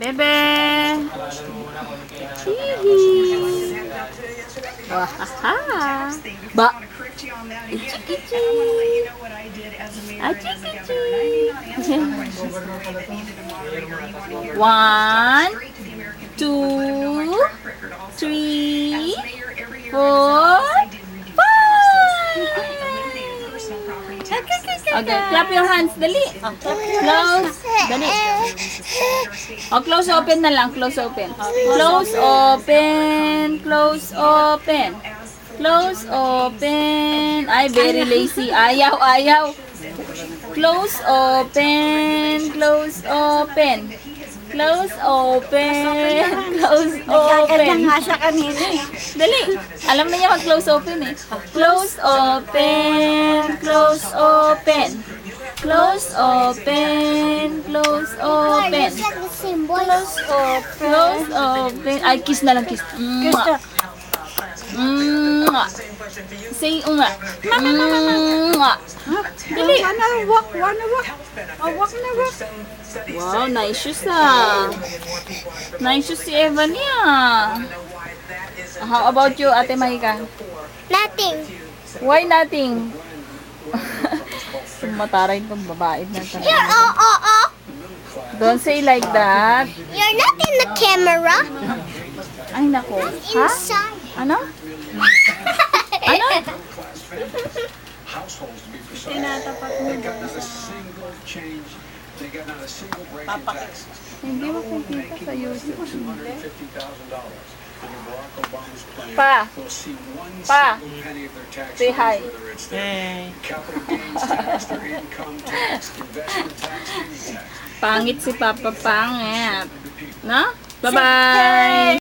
Bebe! Hihi! Wahaha! Ba! Ichi-kichi! Achi-kichi! 1, 2, 3, 4, 5! Okay, clap your hands. Dali. Close. Dali. O, close open na lang. Close open. Close open. Close open. Close open. Ay, very lazy. Ayaw, ayaw. Close open. Close open. Close open. Close open. Nga siya kanina. Dali. Alam na niya mag-close open eh. Close open. Close open. Close open. Close open. Close open. Close open. Ay, kiss na lang, kiss. Mwah. Mwah. Say unga. Mwah. Dali. Wanna walk. Oh, walk na walk. Wow, nice shoes ah. Nice shoes si Eva niya. How about you, Ate Mahika? Nothing. Why nothing? Mataray itong babae na You're talaga. Don't say like that. You're not in the camera. Ay, nako. Ha? Inside. Ano? Ano? Tinatapat mo. Hindi mo kikita sa YouTube. Pa. Pa. Say hi. Pangit si Papa, pangit. No? Bye-bye.